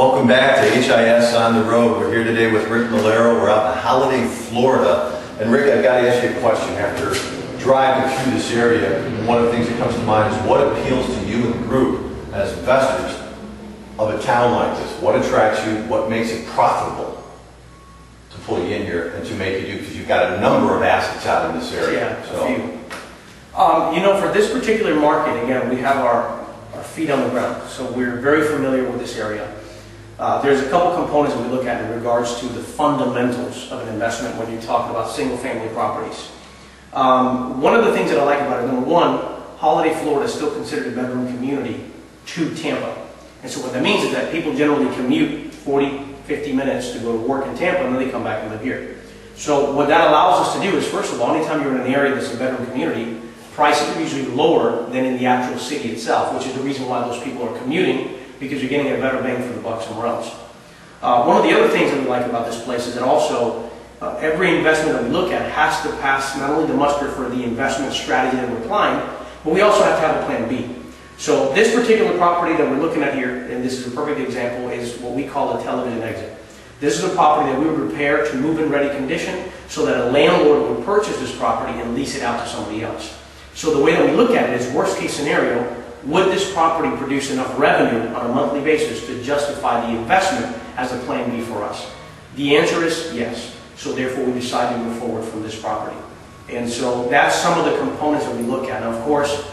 Welcome back to HIS on the Road. We're here today with Rick Melero. We're out in Holiday, Florida. And Rick, I've got to ask you a question. After driving through this area, one of the things that comes to mind is what appeals to you and the group as investors of a town like this? What attracts you? What makes it profitable to pull you in here and to make you do? Because you've got a number of assets out in this area. Yeah, a few. You know, for this particular market, again, we have our feet on the ground. So we're very familiar with this area. There's a couple components that we look at in regards to the fundamentals of an investment when you're talking about single-family properties. One of the things that I like about it, number one, Holiday, Florida is still considered a bedroom community to Tampa. And so what that means is that people generally commute 40, 50 minutes to go to work in Tampa, and then they come back and live here. So what that allows us to do is, first of all, anytime you're in an area that's a bedroom community, prices are usually lower than in the actual city itself, which is the reason why those people are commuting, because you're getting a better bang for the buck somewhere else. One of the other things that we like about this place is that also every investment that we look at has to pass not only the muster for the investment strategy that we're applying, but we also have to have a plan B. So this particular property that we're looking at here, and this is a perfect example, is what we call a television exit. This is a property that we would repair to move-in ready condition so that a landlord would purchase this property and lease it out to somebody else. So the way that we look at it is, worst case scenario, would this property produce enough revenue on a monthly basis to justify the investment as a plan B for us? The answer is yes. So therefore we decided to move forward from this property. And so that's some of the components that we look at. Now, of course,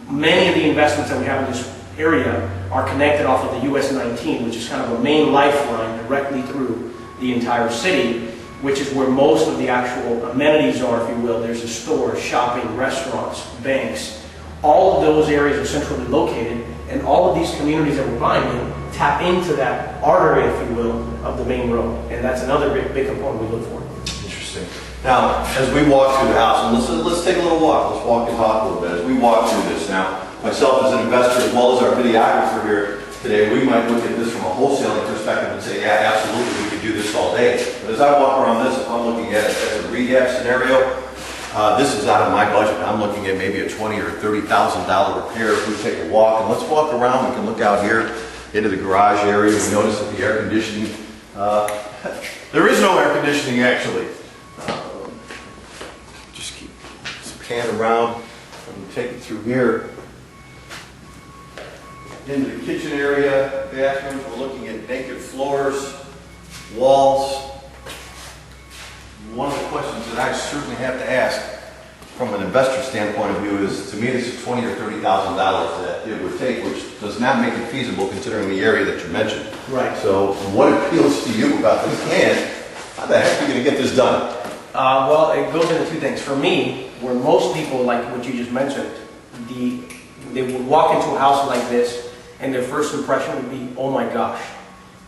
many of the investments that we have in this area are connected off of the US 19, which is kind of a main lifeline directly through the entire city, which is where most of the actual amenities are, if you will. There's a store, shopping, restaurants, banks. All of those areas are centrally located, and all of these communities that we're buying in tap into that artery, if you will, of the main road. And that's another big component we look for. Interesting. Now, as we walk through the house, and let's take a little walk. Let's walk and talk a little bit. As we walk through this now, myself as an investor, as well as our videographer here today, we might look at this from a wholesaling perspective and say, yeah, absolutely, we could do this all day. But as I walk around this, if I'm looking at it as a rehab scenario, this is out of my budget. I'm looking at maybe a $20,000 or $30,000 repair. If we take a walk, and let's walk around, we can look out here into the garage area. We notice that the air conditioning, there is no air conditioning actually. Just keep pan around and take it through here. Into the kitchen area, bathrooms, we're looking at naked floors, walls. One of the questions that I certainly have to ask from an investor standpoint of view is, to me, this is $20,000 or $30,000 that it would take, which does not make it feasible considering the area that you mentioned. Right. So what appeals to you about this, and how the heck are you going to get this done? Well, it goes into two things. For me, where most people, like what you just mentioned, they would walk into a house like this, and their first impression would be, oh my gosh,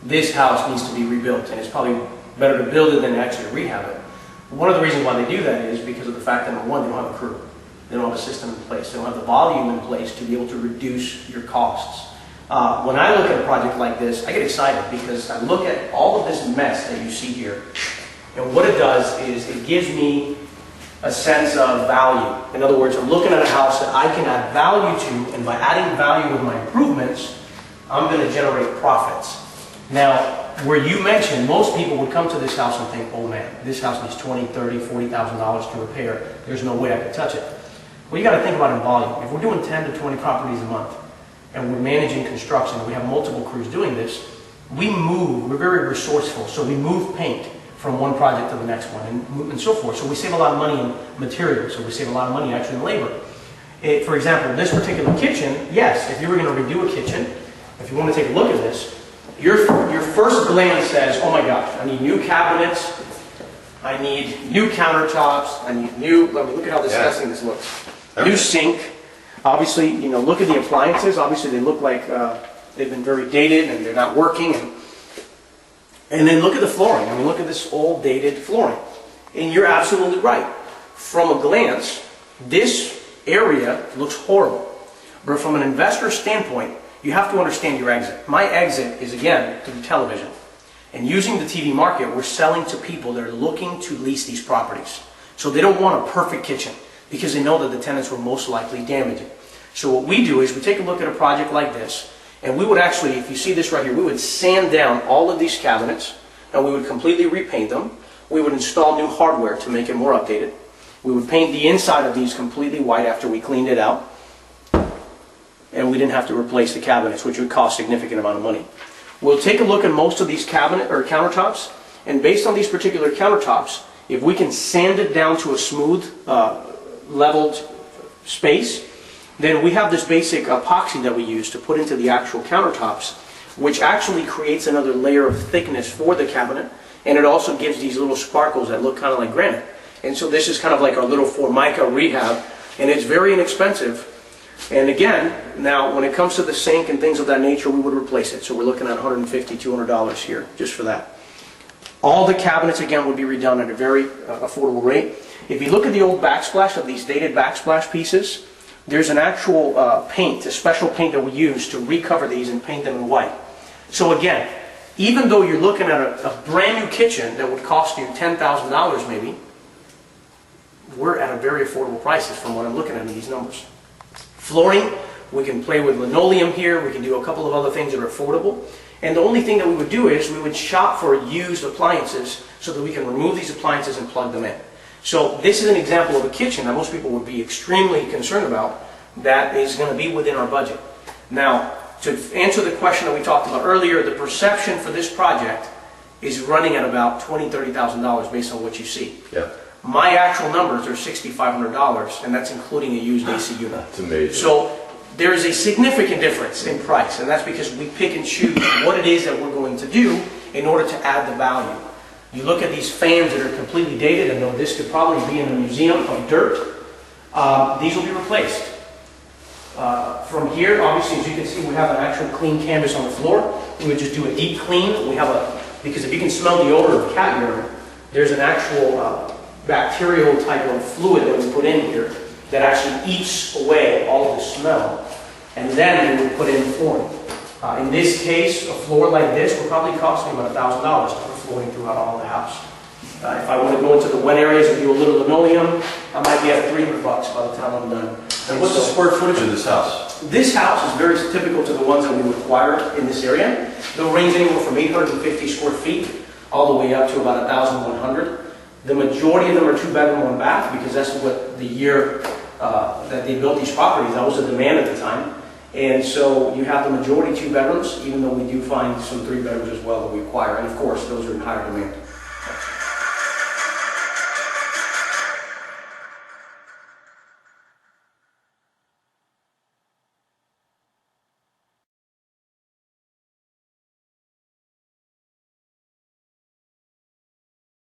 this house needs to be rebuilt, and it's probably better to build it than actually rehab it. One of the reasons why they do that is because of the fact that, number one, they don't have a crew. They don't have a system in place. They don't have the volume in place to be able to reduce your costs. When I look at a project like this, I get excited because I look at all of this mess that you see here, and what it does is it gives me a sense of value. In other words, I'm looking at a house that I can add value to, and by adding value with my improvements, I'm going to generate profits. Now, where you mentioned, most people would come to this house and think, oh man, this house needs $20,000, $30,000, $40,000 to repair. There's no way I could touch it. Well, you got to think about in volume. If we're doing 10 to 20 properties a month, and we're managing construction, and we have multiple crews doing this, we're very resourceful, so we move paint from one project to the next one, and so forth. So we save a lot of money in materials, so we save a lot of money actually in labor. For example, this particular kitchen, yes, if you were going to redo a kitchen, if you want to take a look at this, your first glance says, oh my gosh, I need new cabinets, I need new countertops, I need new, look at how disgusting this looks. New sink. Obviously, you know, look at the appliances. Obviously, they look like they've been very dated and they're not working. And then look at the flooring. I mean, look at this old dated flooring. And you're absolutely right. From a glance, this area looks horrible. But from an investor standpoint, you have to understand your exit. My exit is, again, through television. And using the TV market, we're selling to people that are looking to lease these properties. So they don't want a perfect kitchen because they know that the tenants will most likely damage it. So what we do is we take a look at a project like this, And we would actually, if you see this right here, we would sand down all of these cabinets and we would completely repaint them. We would install new hardware to make it more updated. We would paint the inside of these completely white after we cleaned it out. And we didn't have to replace the cabinets, which would cost a significant amount of money. We'll take a look at most of these cabinet or countertops, and based on these particular countertops, if we can sand it down to a smooth, leveled space, then we have this basic epoxy that we use to put into the actual countertops, which actually creates another layer of thickness for the cabinet, and it also gives these little sparkles that look kind of like granite. And so this is kind of like our little Formica rehab, and it's very inexpensive. And again, now when it comes to the sink and things of that nature, we would replace it. So we're looking at $150, $200 here just for that. All the cabinets, again, would be redone at a very affordable rate. If you look at the old backsplash of these dated backsplash pieces, there's an actual paint, a special paint that we use to recover these and paint them in white. So again, even though you're looking at a brand new kitchen that would cost you $10,000 maybe, we're at a very affordable prices from what I'm looking at in these numbers. Flooring, we can play with linoleum here, we can do a couple of other things that are affordable. And the only thing that we would do is we would shop for used appliances so that we can remove these appliances and plug them in. So this is an example of a kitchen that most people would be extremely concerned about that is going to be within our budget. Now, to answer the question that we talked about earlier, the perception for this project is running at about $20,000, $30,000 based on what you see. Yeah. My actual numbers are $6,500, and that's including a used AC unit. That's amazing. So there is a significant difference in price, and that's because we pick and choose what it is that we're going to do in order to add the value. You look at these fans that are completely dated, and though this could probably be in a museum of dirt, these will be replaced. From here, obviously, as you can see, we have an actual clean canvas on the floor. We would just do a deep clean. We have because if you can smell the odor of cat urine, there's an actual bacterial type of fluid that we put in here that actually eats away all of the smell, and then we would put in flooring. In this case, a floor like this would probably cost me about $1,000 to put flooring throughout all the house. If I want to go into the wet areas and do a little linoleum, I might be at $300 by the time I'm done. And what's the square footage of this house? This house is very typical to the ones that we require in this area. They'll range anywhere from 850 square feet all the way up to about 1,100. The majority of them are 2-bedroom, 1-bath because that's what the year that they built these properties, that was the demand at the time. And so you have the majority 2 bedrooms, even though we do find some 3 bedrooms as well that we acquire. And of course, those are in higher demand.